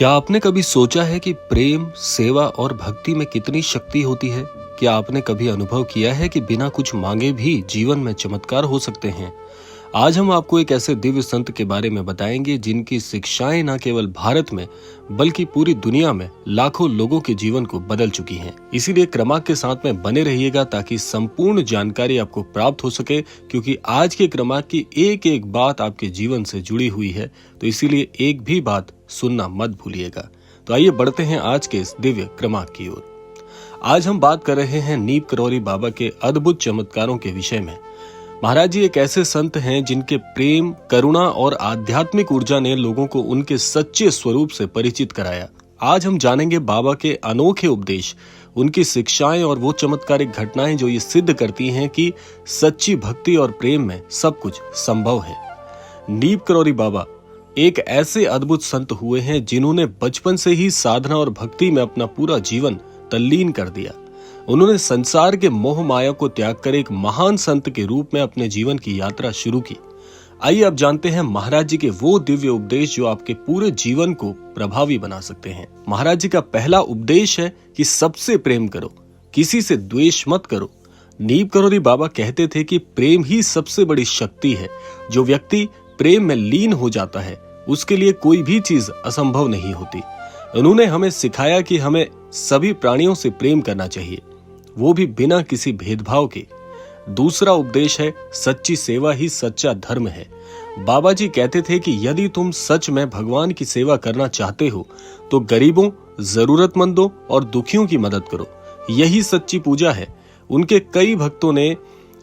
क्या आपने कभी सोचा है कि प्रेम, सेवा और भक्ति में कितनी शक्ति होती है? क्या आपने कभी अनुभव किया है कि बिना कुछ मांगे भी जीवन में चमत्कार हो सकते हैं? आज हम आपको एक ऐसे दिव्य संत के बारे में बताएंगे जिनकी शिक्षाएं न केवल भारत में बल्कि पूरी दुनिया में लाखों लोगों के जीवन को बदल चुकी हैं। इसीलिए क्रमांक के साथ में बने रहिएगा ताकि संपूर्ण जानकारी आपको प्राप्त हो सके, क्योंकि आज के क्रमांक की एक एक बात आपके जीवन से जुड़ी हुई है। तो इसीलिए एक भी बात सुनना मत भूलिएगा। तो आइए बढ़ते हैं आज के इस दिव्य क्रमांक की ओर। आज हम बात कर रहे हैं नीम करौरी बाबा के अद्भुत चमत्कारों के विषय में। महाराज जी एक ऐसे संत हैं जिनके प्रेम, करुणा और आध्यात्मिक ऊर्जा ने लोगों को उनके सच्चे स्वरूप से परिचित कराया। आज हम जानेंगे बाबा के अनोखे उपदेश, उनकी शिक्षाएं और वो चमत्कारिक घटनाएं जो ये सिद्ध करती हैं कि सच्ची भक्ति और प्रेम में सब कुछ संभव है। नीम करौरी बाबा एक ऐसे अद्भुत संत हुए हैं जिन्होंने बचपन से ही साधना और भक्ति में अपना पूरा जीवन तल्लीन कर दिया। उन्होंने संसार के मोह माया को त्याग कर एक महान संत के रूप में अपने जीवन की यात्रा शुरू की। आइए अब जानते हैं महाराज जी के वो दिव्य उपदेश जो आपके पूरे जीवन को प्रभावी बना सकते हैं। महाराज जी का पहला उपदेश है कि सबसे प्रेम करो, किसी से द्वेष मत करो। नीम करौरी बाबा कहते थे कि प्रेम ही सबसे बड़ी शक्ति है। जो व्यक्ति प्रेम में लीन हो जाता है उसके लिए कोई भी चीज असंभव नहीं होती। उन्होंने हमें सिखाया कि हमें सभी प्राणियों से प्रेम करना चाहिए, वो भी बिना किसी भेदभाव के। दूसरा उपदेश है सच्ची सेवा ही सच्चा धर्म है। बाबा जी कहते थे कि यदि तुम सच में भगवान की सेवा करना चाहते हो तो गरीबों, जरूरतमंदों और दुखियों की मदद करो। यही सच्ची पूजा है। उनके कई भक्तों ने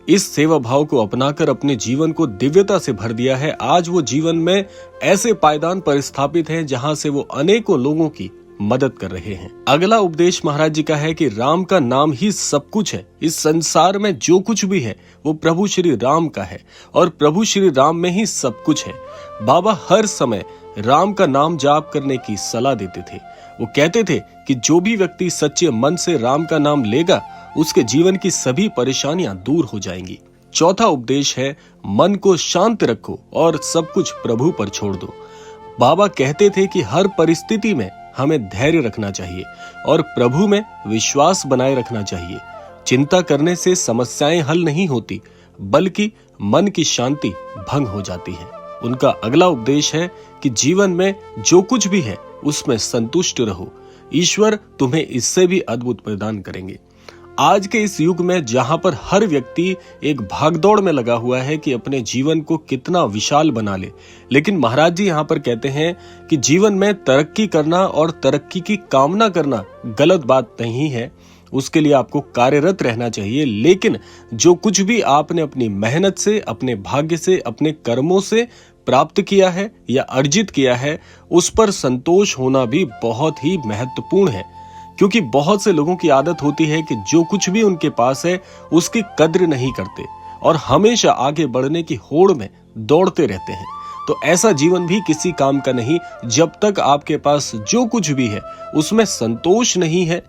इस सेवा भाव को अपनाकर अपने जीवन को दिव्यता से भर दिया है। आज वो जीवन में ऐसे पायदान पर स्थापित हैं जहां से वो अनेकों लोगों की मदद कर रहे हैं। अगला उपदेश महाराज जी का है कि राम का नाम ही सब कुछ है। इस संसार में जो कुछ भी है वो प्रभु श्री राम का है और प्रभु श्री राम में ही सब कुछ है। बाबा हर समय राम का नाम जाप करने की सलाह देते थे। वो कहते थे कि जो भी व्यक्ति सच्चे मन से राम का नाम लेगा उसके जीवन की सभी परेशानियां दूर हो जाएंगी। चौथा उपदेश है मन को शांत रखो और सब कुछ प्रभु पर छोड़ दो। बाबा कहते थे कि हर परिस्थिति में हमें धैर्य रखना चाहिए और प्रभु में विश्वास बनाए रखना चाहिए। चिंता करने से समस्याएं हल नहीं होती बल्कि मन की शांति भंग हो जाती है। उनका अगला उपदेश है कि जीवन में जो कुछ भी है उसमें संतुष्ट रहो, ईश्वर तुम्हें इससे भी अद्भुत प्रदान करेंगे। आज के इस युग में जहां पर हर व्यक्ति एक भागदौड़ में लगा हुआ है कि अपने जीवन को कितना विशाल बना ले, लेकिन महाराज जी यहाँ पर कहते हैं कि जीवन में तरक्की करना और तरक्की की कामना करना गलत बात नहीं है। उसके लिए आपको कार्यरत रहना चाहिए, लेकिन जो कुछ भी आपने अपनी मेहनत से, अपने भाग्य से, अपने कर्मों से प्राप्त किया है या अर्जित किया है उस पर संतोष होना भी बहुत ही महत्वपूर्ण है। क्योंकि बहुत से लोगों की आदत होती है कि जो कुछ भी उनके पास है उसकी कद्र नहीं करते और हमेशा आगे बढ़ने की होड़ में दौड़ते रहते हैं। तो ऐसा जीवन भी किसी काम का नहीं। जब तक आपके पास जो कुछ भी है उसमें संतोष नहीं है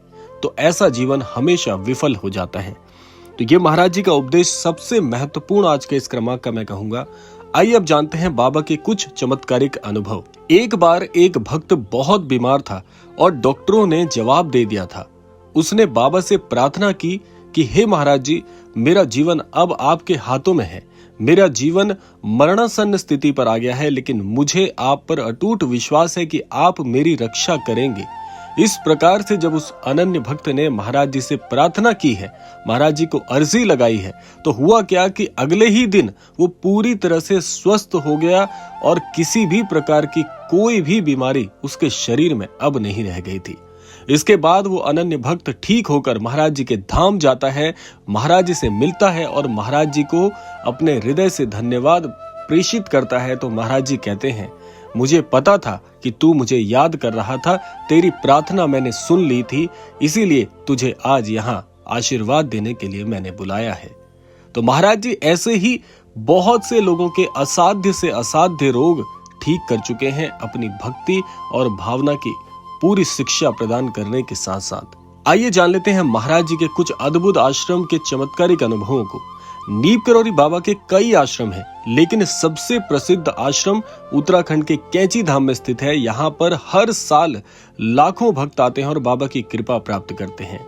तो ऐसा जीवन हमेशा विफल हो जाता है। तो ये महाराज जी का उपदेश सबसे महत्वपूर्ण आज के इस क्रमांक का मैं कहूंगा। आइए अब जानते हैं बाबा के कुछ चमत्कारिक अनुभव। एक बार एक भक्त बहुत बीमार था और डॉक्टरों ने जवाब दे दिया था। उसने बाबा से प्रार्थना की कि हे महाराज जी, मेरा जीवन अब आपके हाथों में है। मेरा जीवन मरणासन्न स्थिति पर आ गया है, लेकिन मुझे आप पर अटूट विश्वास है कि आप मेरी रक्षा करेंगे। इस प्रकार से जब उस अनन्य भक्त ने महाराज जी से प्रार्थना की है, महाराज जी को अर्जी लगाई है, तो हुआ क्या कि अगले ही दिन वो पूरी तरह से स्वस्थ हो गया और किसी भी प्रकार की कोई भी बीमारी उसके शरीर में अब नहीं रह गई थी। इसके बाद वो अनन्य भक्त ठीक होकर महाराज जी के धाम जाता है, महाराज जी से मिलता है और महाराज जी को अपने हृदय से धन्यवाद प्रेषित करता है। तो महाराज जी कहते हैं, मुझे पता था कि तू मुझे याद कर रहा था, तेरी प्रार्थना मैंने सुन ली थी, इसीलिए तुझे आज यहाँ आशीर्वाद देने के लिए मैंने बुलाया है। तो महाराज जी ऐसे ही बहुत से लोगों के असाध्य से असाध्य रोग ठीक कर चुके हैं अपनी भक्ति और भावना की पूरी शिक्षा प्रदान करने के साथ साथ। आइए जान लेते हैं महाराज जी के कुछ अद्भुत आश्रम के चमत्कारिक अनुभवों को। नीम करौरी बाबा के कई आश्रम हैं, लेकिन सबसे प्रसिद्ध आश्रम उत्तराखंड के कैंची धाम में स्थित है। यहाँ पर हर साल लाखों भक्त आते हैं और बाबा की कृपा प्राप्त करते हैं।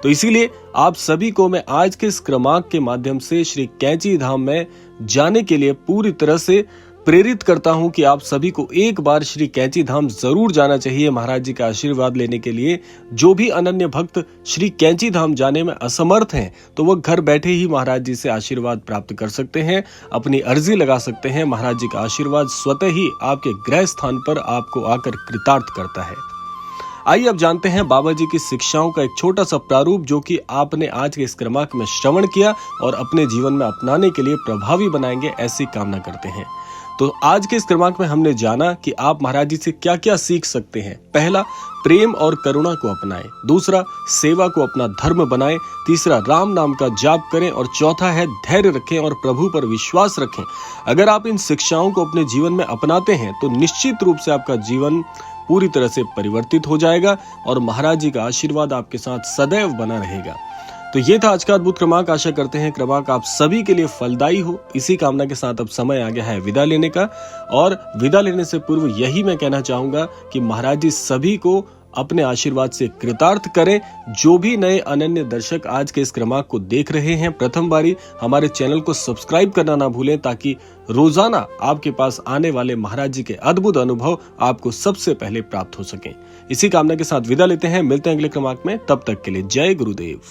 तो इसीलिए आप सभी को मैं आज के इस क्रमांक के माध्यम से श्री कैंची धाम में जाने के लिए पूरी तरह से प्रेरित करता हूं कि आप सभी को एक बार श्री कैंची धाम जरूर जाना चाहिए महाराज जी का आशीर्वाद लेने के लिए। जो भी अनन्य भक्त श्री कैंची धाम जाने में असमर्थ हैं, तो वह घर बैठे ही महाराज जी से आशीर्वाद प्राप्त कर सकते हैं, अपनी अर्जी लगा सकते हैं। महाराज जी का आशीर्वाद स्वतः ही आपके गृह स्थान पर आपको आकर कृतार्थ करता है। आइए अब जानते हैं बाबा जी की शिक्षाओं का एक छोटा सा प्रारूप, जो कि आपने आज के इस क्रमांक में श्रवण किया और अपने जीवन में अपनाने के लिए प्रभावी बनाएंगे, ऐसी कामना करते हैं। तो आज के इस क्रमांक में हमने जाना कि आप महाराज जी से क्या क्या सीख सकते हैं। पहला, प्रेम और करुणा को अपनाएं। दूसरा, सेवा को अपना धर्म बनाएं। तीसरा, राम नाम का जाप करें। और चौथा है, धैर्य रखें और प्रभु पर विश्वास रखें। अगर आप इन शिक्षाओं को अपने जीवन में अपनाते हैं तो निश्चित रूप से आपका जीवन पूरी तरह से परिवर्तित हो जाएगा और महाराज जी का आशीर्वाद आपके साथ सदैव बना रहेगा। तो ये था आज का अद्भुत क्रमांक। आशा करते हैं क्रमांक आप सभी के लिए फलदायी हो। इसी कामना के साथ अब समय आ गया है विदा लेने का, और विदा लेने से पूर्व यही मैं कहना चाहूंगा कि महाराज जी सभी को अपने आशीर्वाद से कृतार्थ करें। जो भी नए अनन्य दर्शक आज के इस क्रमांक को देख रहे हैं, प्रथम बारी हमारे चैनल को सब्सक्राइब करना ना भूलें, ताकि रोजाना आपके पास आने वाले महाराज जी के अद्भुत अनुभव आपको सबसे पहले प्राप्त हो सकें। इसी कामना के साथ विदा लेते हैं, मिलते हैं अगले क्रमांक में। तब तक के लिए जय गुरुदेव।